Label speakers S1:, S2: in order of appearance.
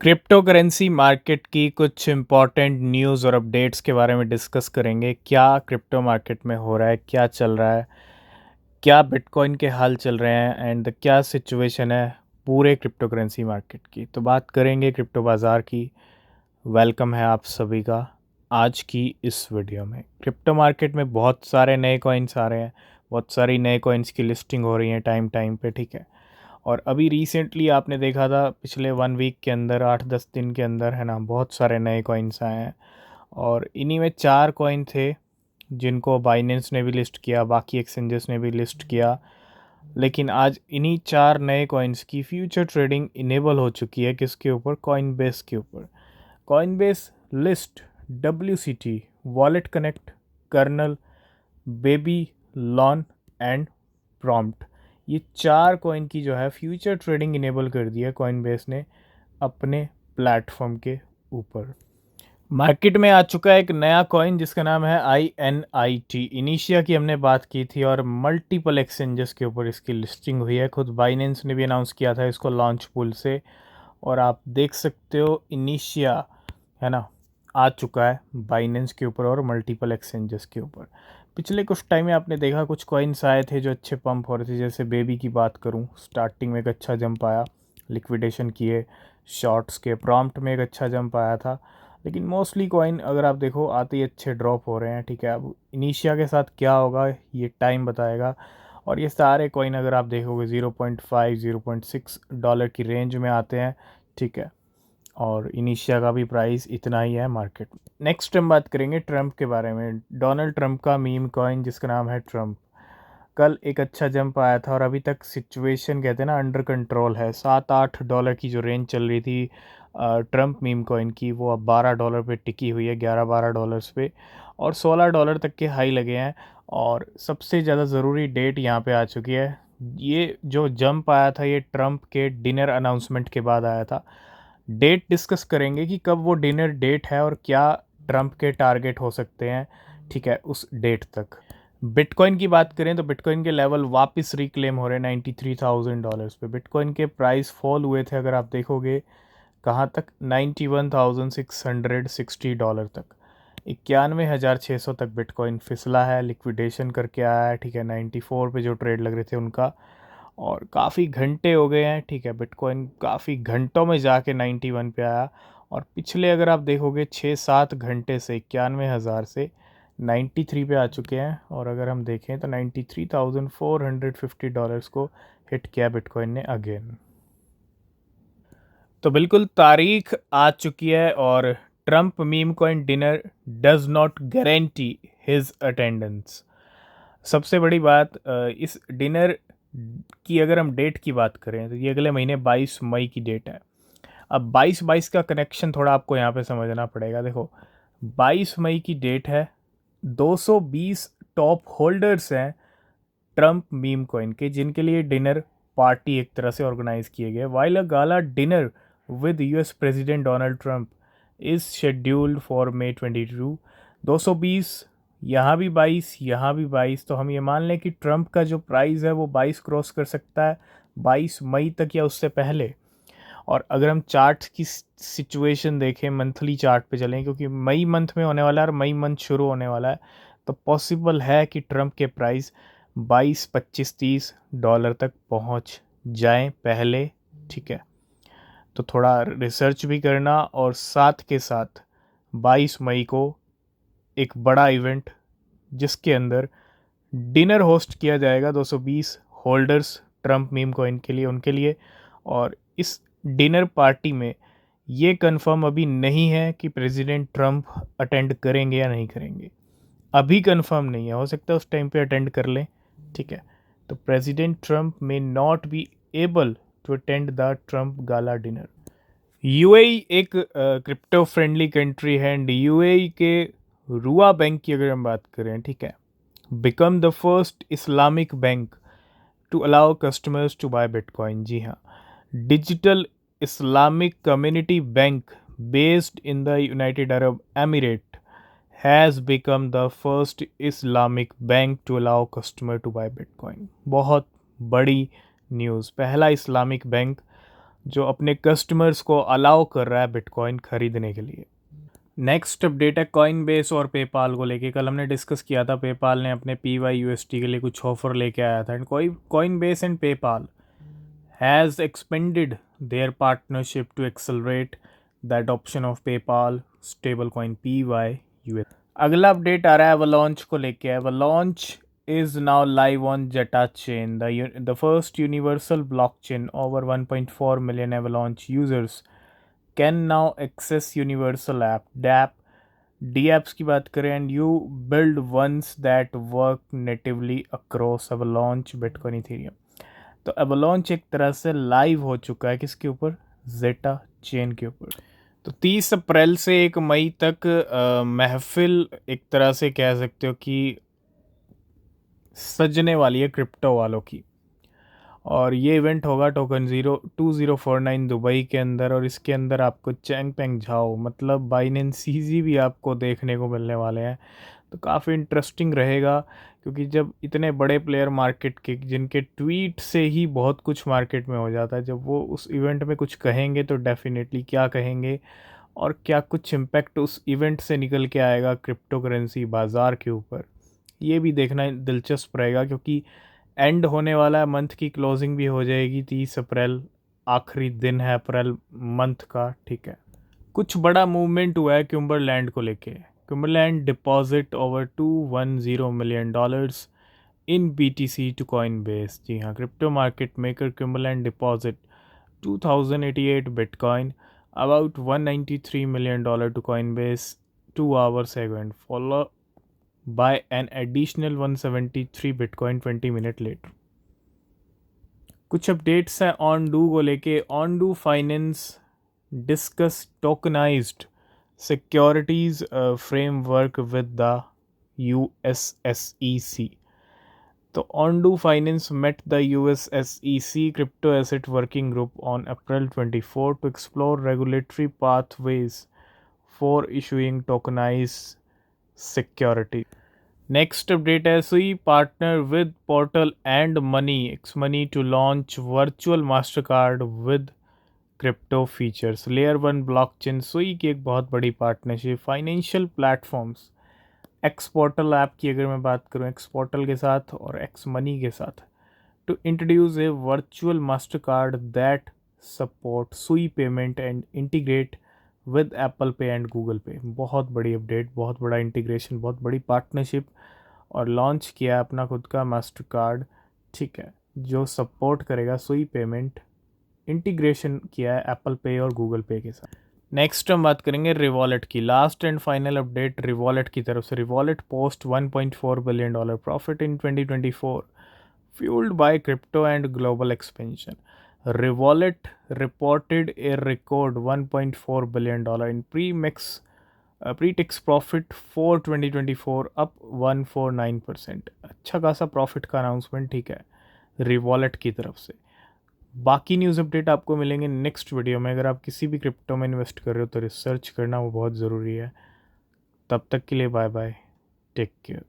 S1: Crypto currency market की कुछ important news और अपडेट्स के बारे में डिस्कस करेंगे। क्या क्रिप्टो मार्केट में हो रहा है, क्या चल रहा है, क्या बिटकॉइन के हाल चल रहे हैं एंड क्या सिचुएशन है पूरे क्रिप्टो करेंसी मार्केट की। तो बात करेंगे क्रिप्टो बाज़ार की। वेलकम है आप सभी का आज की इस वीडियो में। क्रिप्टो मार्केट में बहुत सारे नए कॉइन्स आ रहे हैं, बहुत सारी नए कॉइन्स की लिस्टिंग हो रही है टाइम टाइम पे, ठीक है। और अभी रिसेंटली आपने देखा था पिछले 1 वीक के अंदर, 8-10 दिन के अंदर, है ना, बहुत सारे नए कॉइन्स आए हैं। और इन्हीं में 4 कॉइन थे जिनको बाइनेंस ने भी लिस्ट किया, बाकी एक्सचेंजेस ने भी लिस्ट किया। लेकिन आज इन्हीं 4 नए कॉइन्स की फ्यूचर ट्रेडिंग इनेबल हो चुकी है। किसके ऊपर? कॉइनबेस के ऊपर। Coinbase list WCT, wallet connect, kernel, Babylon and prompt, ये 4 कॉइन की जो है फ्यूचर ट्रेडिंग इनेबल कर दी है कॉइनबेस ने अपने प्लेटफॉर्म के ऊपर। मार्केट में आ चुका है एक नया कॉइन जिसका नाम है INIT। इनिशिया की हमने बात की थी और मल्टीपल एक्सचेंजेस के ऊपर इसकी लिस्टिंग हुई है। खुद बाइनेंस ने भी अनाउंस किया था इसको लॉन्च पूल से। और आप देख सकते हो इनिशिया, है ना, आ चुका है बाइनेंस के ऊपर और मल्टीपल एक्सचेंजेस के ऊपर। पिछले कुछ टाइम में आपने देखा कुछ कॉइन्स आए थे जो अच्छे पंप हो रहे थे। जैसे बेबी की बात करूं, स्टार्टिंग में एक अच्छा जंप आया, लिक्विडेशन किए शॉर्ट्स के। प्रॉम्प्ट में एक अच्छा जंप आया था, लेकिन मोस्टली कॉइन अगर आप देखो आते ही अच्छे ड्रॉप हो रहे हैं, ठीक है। अब इनिशिया के साथ क्या होगा ये टाइम बताएगा। और ये सारे कॉइन अगर आप देखोगे 0.5 $0.6 की रेंज में आते हैं, ठीक है। और इनिशिया का भी प्राइस इतना ही है मार्केट में। नेक्स्ट हम बात करेंगे ट्रम्प के बारे में। डोनाल्ड ट्रम्प का मीम कॉइन जिसका नाम है ट्रम्प, कल एक अच्छा जंप आया था और अभी तक सिचुएशन कहते हैं ना अंडर कंट्रोल है। $7-8 की जो रेंज चल रही थी ट्रम्प मीम कॉइन की, वो अब $12 पे टिकी हुई है, 11-12 पे। और $16 तक के हाई लगे हैं। और सबसे ज़्यादा ज़रूरी डेट यहाँ पे आ चुकी है। ये जो जंप आया था ये ट्रम्प के डिनर अनाउंसमेंट के बाद आया था। डेट डिस्कस करेंगे कि कब वो डिनर डेट है और क्या ट्रम्प के टारगेट हो सकते हैं, ठीक है, उस डेट तक। बिटकॉइन की बात करें तो बिटकॉइन के लेवल वापस रिक्लेम हो रहे हैं $93,000 पे। बिटकॉइन के प्राइस फॉल हुए थे अगर आप देखोगे कहाँ तक, $91,660 तक, 91,600 तक बिटकॉइन फिसला है, लिक्विडेशन करके आया है, ठीक है। 94 पे जो ट्रेड लग रहे थे उनका, और काफ़ी घंटे हो गए हैं, ठीक है। बिटकॉइन काफ़ी घंटों में जाके 91 पे आया। और पिछले अगर आप देखोगे 6-7 घंटे से 91,000 से 93 पे आ चुके हैं। और अगर हम देखें तो $93,450 को हिट किया बिटकॉइन ने अगेन। तो बिल्कुल तारीख आ चुकी है और Trump meme coin dinner does not guarantee his attendance. सबसे बड़ी बात, इस डिनर की अगर हम डेट की बात करें तो ये अगले महीने 22 मई की डेट है। अब 22-22 का कनेक्शन थोड़ा आपको यहाँ पे समझना पड़ेगा। देखो 22 मई की डेट है, 220 टॉप होल्डर्स हैं ट्रम्प मीम कॉइन के जिनके लिए डिनर पार्टी एक तरह से ऑर्गेनाइज किए गए। While a gala dinner with US president Donald Trump is scheduled for May 22। 220, यहाँ भी 22, यहाँ भी 22, तो हम ये मान लें कि ट्रम्प का जो प्राइस है वो 22 क्रॉस कर सकता है 22 मई तक या उससे पहले। और अगर हम चार्ट की सिचुएशन देखें, मंथली चार्ट पे चलें, क्योंकि मई मंथ में होने वाला है और मई मंथ शुरू होने वाला है, तो पॉसिबल है कि ट्रम्प के प्राइस 22, 25, $30 तक पहुंच जाएं पहले, ठीक है। तो थोड़ा रिसर्च भी करना, और साथ के साथ 22 मई को एक बड़ा इवेंट जिसके अंदर डिनर होस्ट किया जाएगा 220 होल्डर्स ट्रम्प मीम कॉइन के लिए, उनके लिए। और इस डिनर पार्टी में ये कंफर्म अभी नहीं है कि प्रेसिडेंट ट्रम्प अटेंड करेंगे या नहीं करेंगे। अभी कंफर्म नहीं है, हो सकता है उस टाइम पे अटेंड कर लें, ठीक है। तो president Trump may not be able to attend the Trump gala dinner. UAE एक क्रिप्टो फ्रेंडली कंट्री है एंड यूएई के रुआ बैंक की अगर हम बात करें, ठीक है, become the first Islamic bank to allow customers to buy Bitcoin। जी हाँ, digital Islamic community bank based in the United Arab Emirates has become the first Islamic bank to allow customer to buy Bitcoin। बहुत बड़ी news, पहला Islamic bank जो अपने customers को allow कर रहा है बिटकॉइन खरीदने के लिए। नेक्स्ट अपडेट है कॉइन बेस और पेपाल को लेके। कल हमने डिस्कस किया था पेपाल ने अपने PYUSD के लिए कुछ ऑफर लेके आया था, and Coinbase and PayPal has expanded their partnership to accelerate the adoption of PayPal stable coin PYUSD। अगला अपडेट आ रहा है एवलांच को लेके। Avalanche is now live on Jeta chain, the first universal blockchain. Over 1.4 million Avalanche users can now access universal app DApp DApps की बात करें, and you build ones that work natively across Avalanche, Bitcoin, Ethereum. तो Avalanche एक तरह से live हो चुका है किसके ऊपर? जेटा चेन के ऊपर। तो 30 अप्रैल से 1 मई तक महफिल एक तरह से कह सकते हो कि सजने वाली है क्रिप्टो वालों की। और ये इवेंट होगा टोकन 2049 दुबई के अंदर, और इसके अंदर आपको चैंगपेंग झाओ मतलब बाइनेंस सीजी भी आपको देखने को मिलने वाले हैं। तो काफ़ी इंटरेस्टिंग रहेगा, क्योंकि जब इतने बड़े प्लेयर मार्केट के जिनके ट्वीट से ही बहुत कुछ मार्केट में हो जाता है, जब वो उस इवेंट में कुछ कहेंगे तो डेफिनेटली क्या कहेंगे और क्या कुछ इम्पैक्ट उस इवेंट से निकल के आएगा क्रिप्टो करेंसी बाज़ार के ऊपर, ये भी देखना दिलचस्प रहेगा। क्योंकि एंड होने वाला है, मंथ की क्लोजिंग भी हो जाएगी 30 अप्रैल, आखिरी दिन है अप्रैल मंथ का, ठीक है। कुछ बड़ा मूवमेंट हुआ है क्यूम्बरलैंड को लेके। Cumberland deposit over $210 million in BTC to Coinbase. जी हाँ, crypto market maker Cumberland deposit 2088 bitcoin about $193 million to Coinbase 2 hours ago, and follow by an additional 173 Bitcoin 20 minutes later. कुछ updates हैं on डू को लेके। Ondo finance discuss tokenized securities framework with the USSEC। तो Ondo finance met the USSEC crypto asset working group on April 24 to explore regulatory pathways for issuing tokenized security. Next update है SUI partner with Portal and Money XMoney to launch virtual Mastercard with crypto features. Layer 1 blockchain SUI की एक बहुत बड़ी partnership financial platforms x portal app की अगर मैं बात करूँ, एक्स पोर्टल के साथ और एक्स मनी के साथ, to introduce a virtual Mastercard that support Sui payment and integrate with Apple Pay and Google Pay. बहुत बड़ी अपडेट, बहुत बड़ा इंटीग्रेशन, बहुत बड़ी पार्टनरशिप, और लॉन्च किया अपना खुद का मास्टर कार्ड, ठीक है, जो सपोर्ट करेगा सुई पेमेंट, इंटीग्रेशन किया है एप्पल पे और गूगल पे के साथ। नेक्स्ट हम बात करेंगे रिवॉलेट की। Last and final update Revolut की तरफ से। Revolut post $1.4 billion profit in 2024 fuelled by crypto and global expansion. Revolut reported a record $1.4 billion in pre-tax profit for 2024, up 149%। अच्छा खासा प्रॉफिट का अनाउंसमेंट, ठीक है, रिवॉलेट की तरफ से। बाकी न्यूज़ अपडेट आपको मिलेंगे नेक्स्ट वीडियो में। अगर आप किसी भी क्रिप्टो में इन्वेस्ट कर रहे हो तो रिसर्च करना वो बहुत ज़रूरी है। तब तक के लिए बाय बाय, टेक केयर।